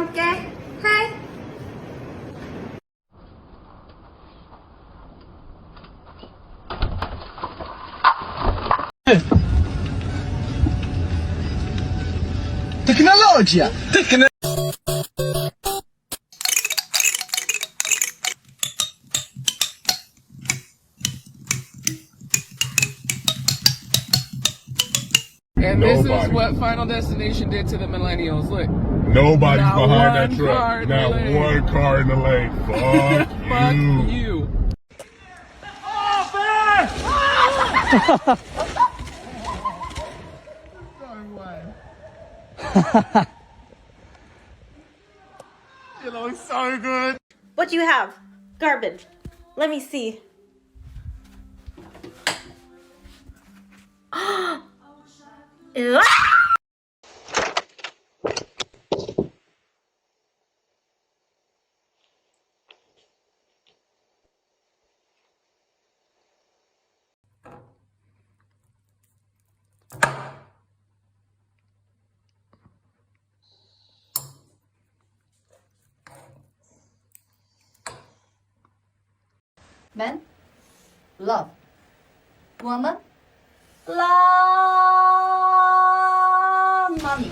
함께 해. Tecnologia! And this is what Final Destination did to the millennials. Look. Nobody's Not behind that one truck. car in the Not lane. one car in the lane. Fuck Fuck you. you. You look so good. What do you have? Garbage. Let me see. Ew. Men love. Woman love money.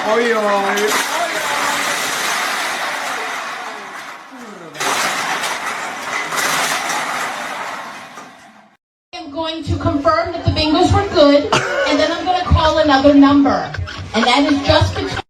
Oi, oi. I'm going to confirm that the bingos were good, and then I'm going to call another number. And that is just between...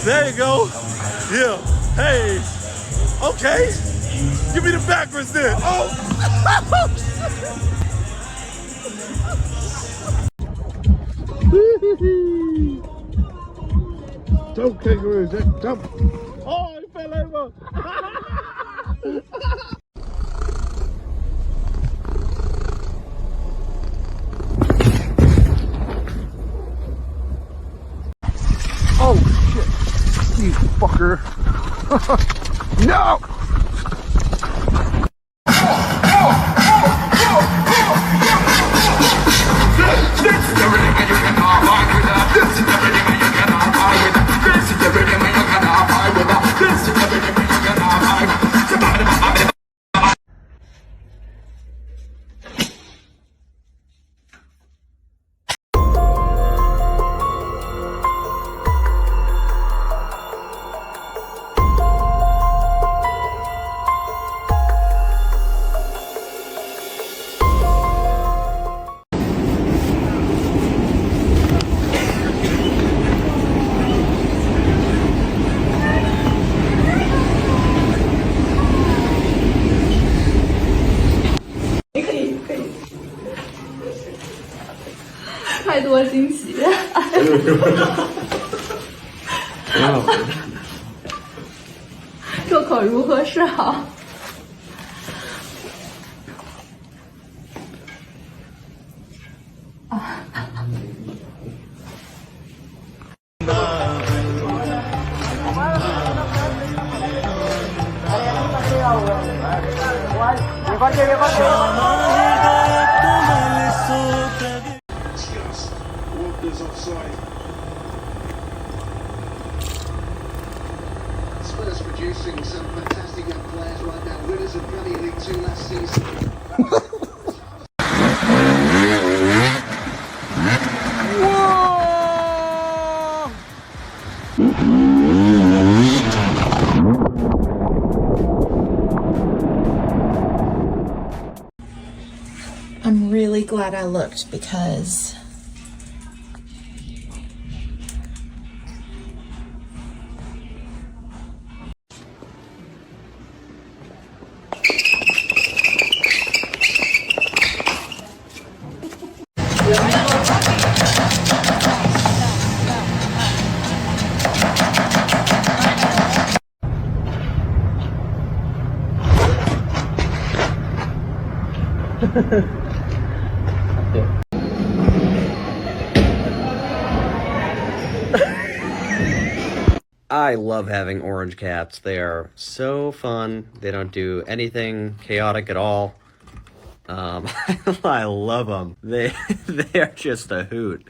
There you go. Yeah. Hey. Okay. Give me the backwards then. Oh. Jump, kangaroo. Jump. Oh, he fell over. Oh, shit. You fucker. No!太多惊喜。这可如何是好？Walker's offside. Spurs produce Introducing some fantastic young players right now, winners of Premier League 2 last season. I'm really glad I looked because I love having orange cats. They are so fun. They don't do anything chaotic at all. I love them. They are just a hoot.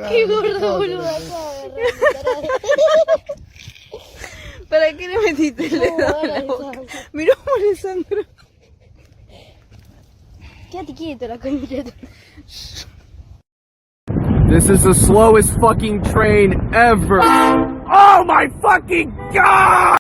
Qué gordo, boludo. ¿Para qué le metiste el dedo en la boca? Mirá, Alessandro. Quédate quieto, la concha. This is the slowest fucking train ever. Oh my fucking god!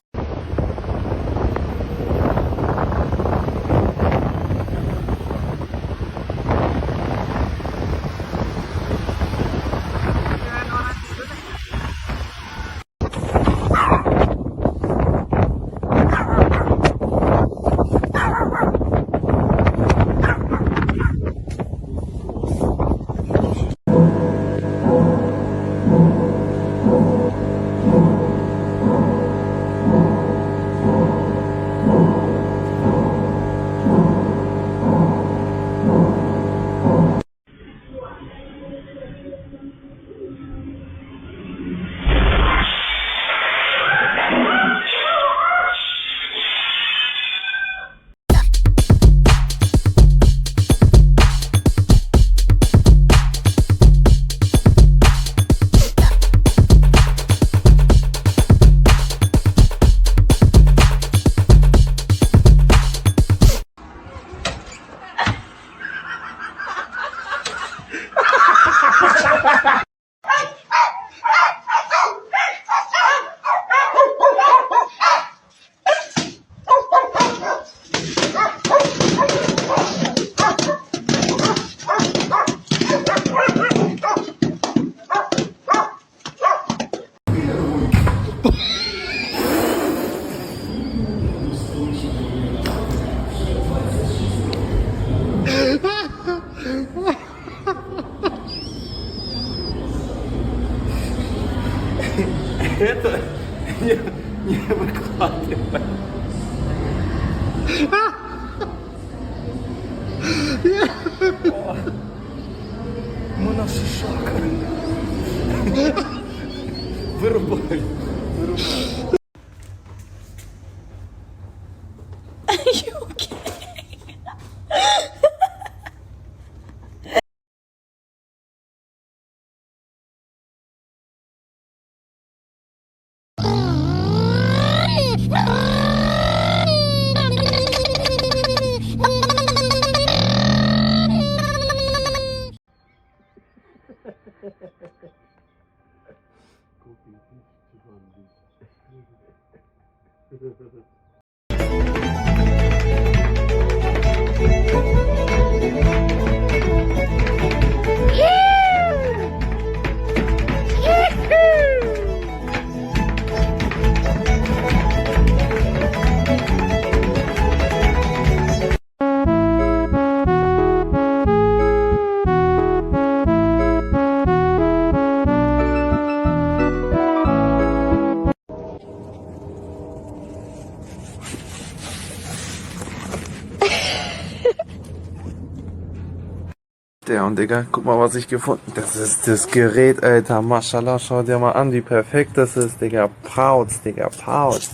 Это... Не выкладывай. Моношишок. Вырубай. Are you okay? der. Und Digga, guck mal, was ich gefunden habe. Das ist das Gerät, Alter. Mashallah, schau dir mal an, wie perfekt das ist, Digga. Pauz, Digga, Pauz.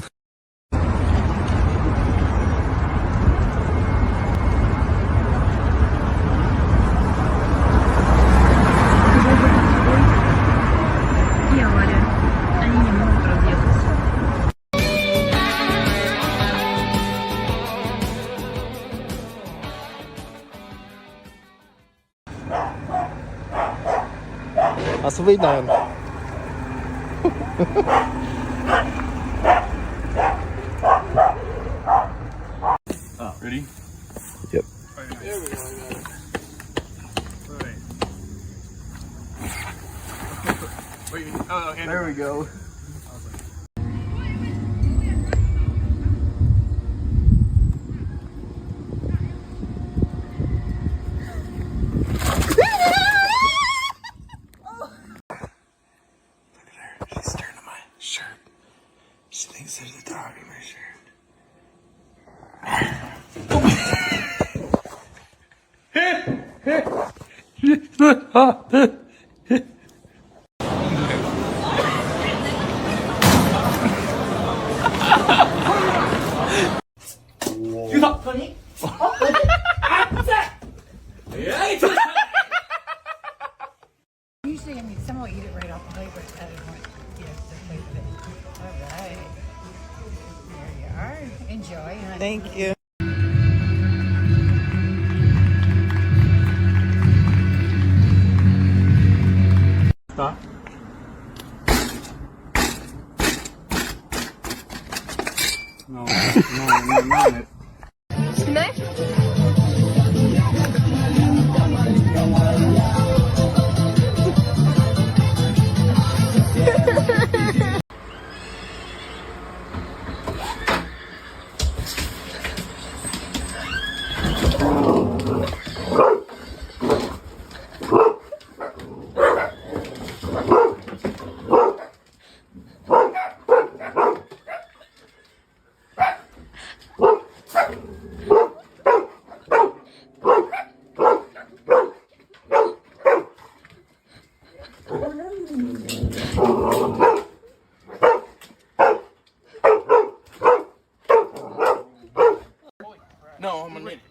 Hast du WLAN? Ready? Yep. There we go. Right. Wait, oh, there we go. She's staring at my shirt. She thinks there's a dog in my shirt. Usually, I mean, some will eat it right off the plate, but others want, just plate with it. All right. There you are. Enjoy. Thank you. Stop. No. No, I'm gonna need it.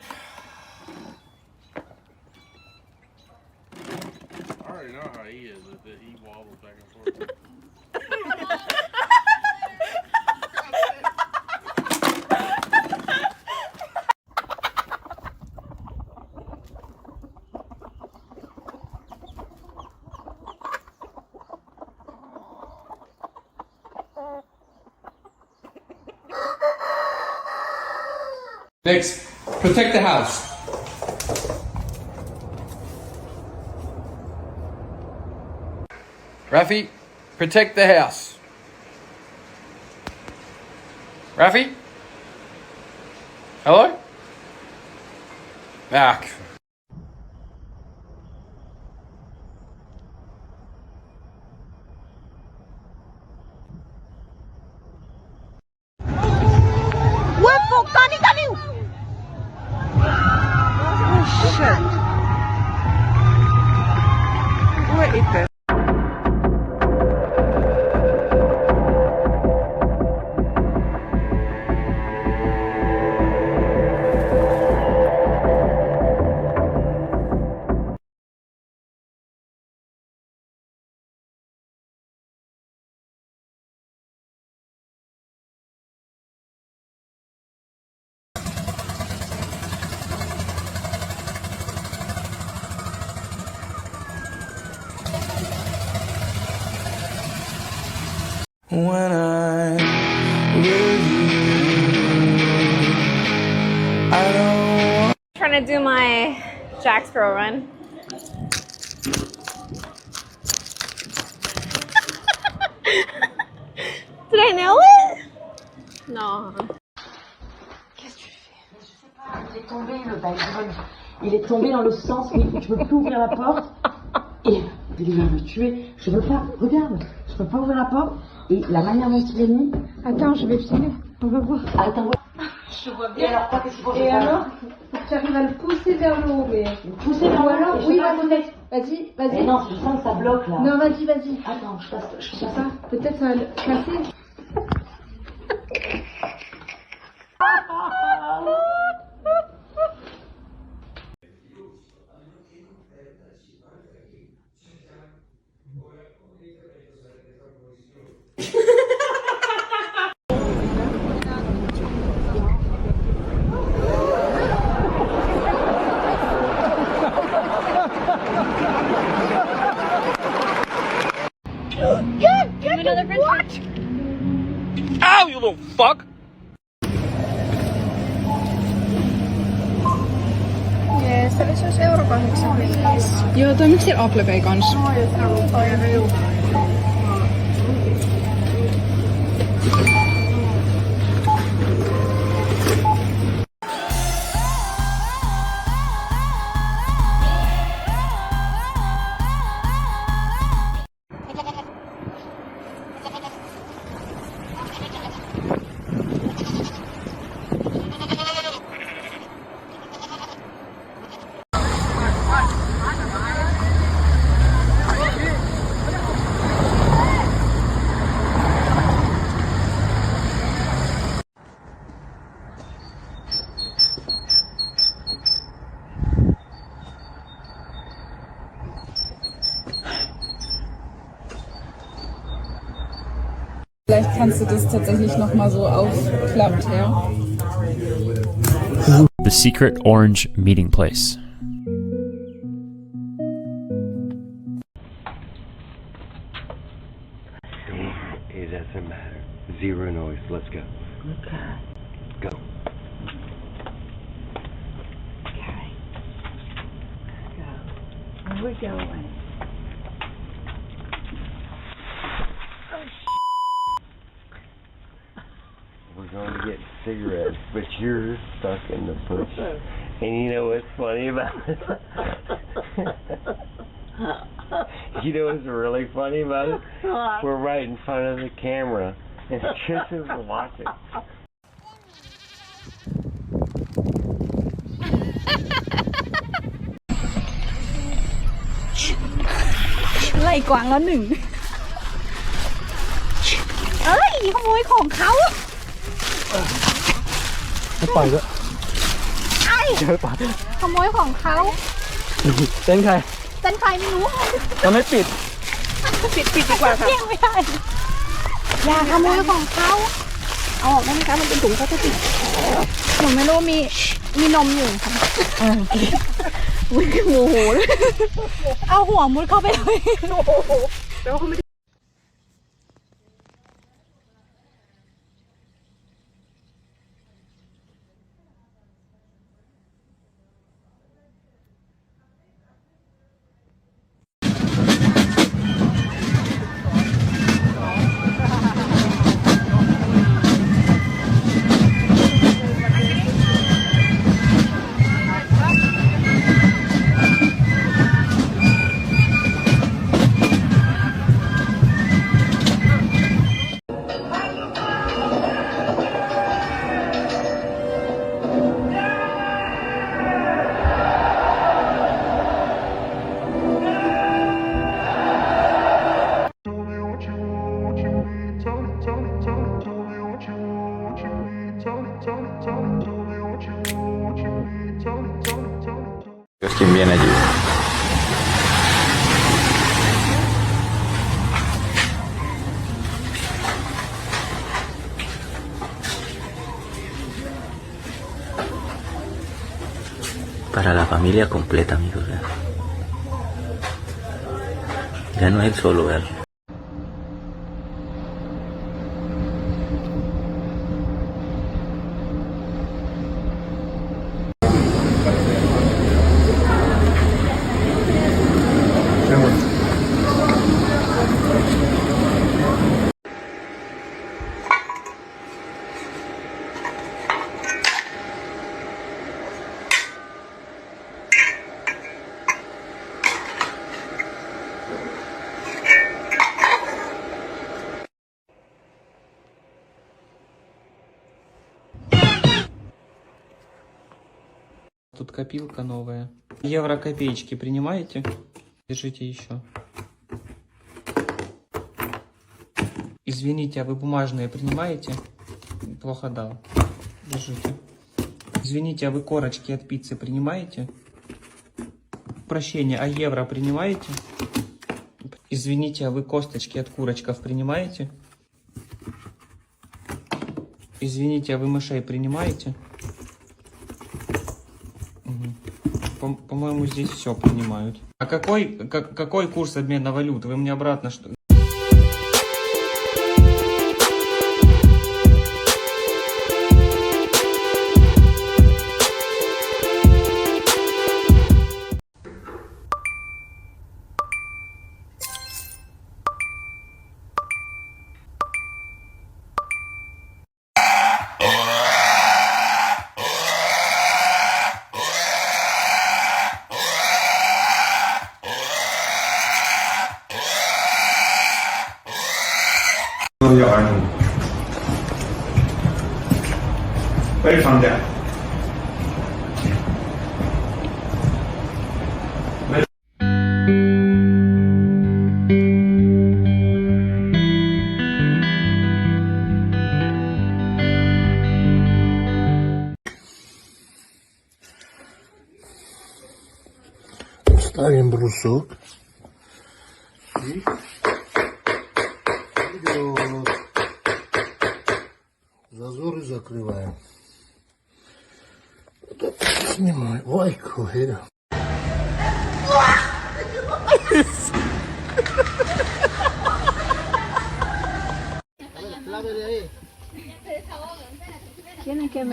I already know how he is with it. He wobbles back and forth. Next, protect the house. Rafi, protect the house. Rafi? Hello? Back. When I'm with you, I don't. Trying to do my Jack Sparrow run. Did I nail it? No. Qu'est-ce que tu fais? Je sais pas, il est tombé le backbone. Il est tombé dans le sens où je peux plus ouvrir la porte. Et il va me tuer. Je veux pas, regarde, je peux pas ouvrir la porte. Et la manière dont il est mis. Attends, je vais filmer. On va voir. Attends, ouais. Je vois bien. Et alors, qu'est-ce qu'il faut faire? Et alors? tu arrives à le pousser vers le haut, mais... Pousser vers le haut, alors, oui, vas-y, vas-y. Mais non, je sens que ça bloque, là. Non, vas-y. Attends, je fais ça. Peut-être ça va le casser. Ow, you little fuck! Jees, se oli se euro 85. Joo, toimiks siellä Apple Pay kanssa? Vielleicht kannst du das tatsächlich noch mal so aufklappt, ja? The secret orange meeting place. It doesn't matter. Zero noise. Let's go. Okay. Go. Okay. Go. Where we going? We're going to get cigarettes, but you're stuck in the push. And you know what's funny about it? You know what's really funny about it? We're right in front of the camera, and Chris is watching. ไล่กวางแล้วหนึ่ง เอ้ยขโมยของเขา ไม่ปล่อยด้วย ไอ้ เดี๋ยวปล่อย ขโมยของเขา เต้นใคร เต้นใครไม่รู้ มันไม่ปิด ปิดดีกว่าค่ะเที่ยงไม่ได้ อย่าขโมยของเขาเอาออกได้ไหมคะมันเป็นถุงพลาสติกหนูไม่รู้มีนมอยู่ค่ะวิ่งโมโหเลยเอาหัวมุดเข้าไปเลยแล้วเขาไม่ Es quien viene allí. Para la familia completa, amigos. Ya no es el solo, ¿verdad? копилка новая. Евро копеечки принимаете? Держите еще. Извините, а вы бумажные принимаете? Плохо дал. Держите. Извините, а вы корочки от пиццы принимаете? Прощение, а евро принимаете? Извините, а вы косточки от курочков принимаете? Извините, а вы мышей принимаете? Угу. По-моему, здесь все принимают. А какой курс обмена валют? Вы мне обратно что... Ставим брусок. И вперед. Зазоры закрываем. Снимай. Ой, кухня. Tienen que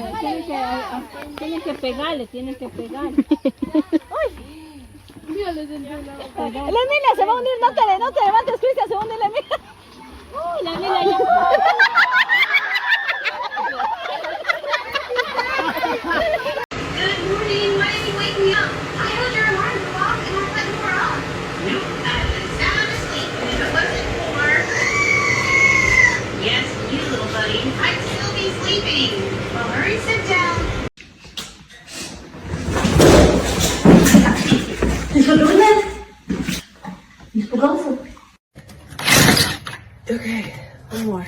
pegarle. La Emilia se va a hundir, no te levantes, Cristian, se hunde la Emilia. Uy, la Emilia ya. Good morning, why did you wake me up? I heard your alarm go off and I thought you were up. Nope, I was sound asleep, and if it wasn't for... Yes, you little buddy, I'd still be sleeping. Well, hurry, sit down. Okay, one more.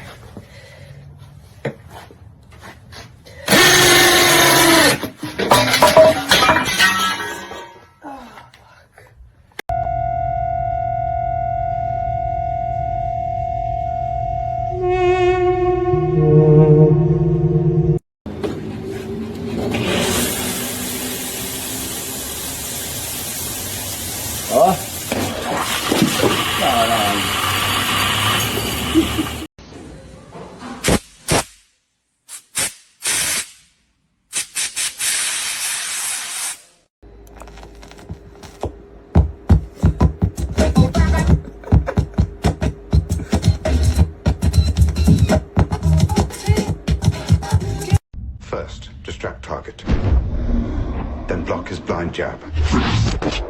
First, distract target. Then block his blind jab.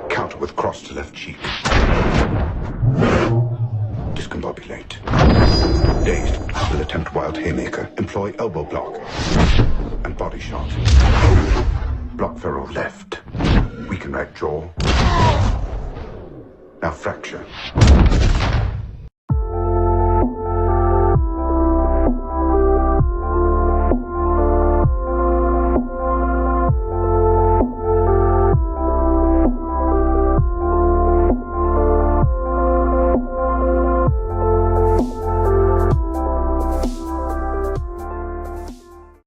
Counter with cross to left cheek. Discombobulate. Dazed, will attempt wild haymaker. Employ elbow block. And body shot. Block ferrule left. Weaken right jaw. Now fracture.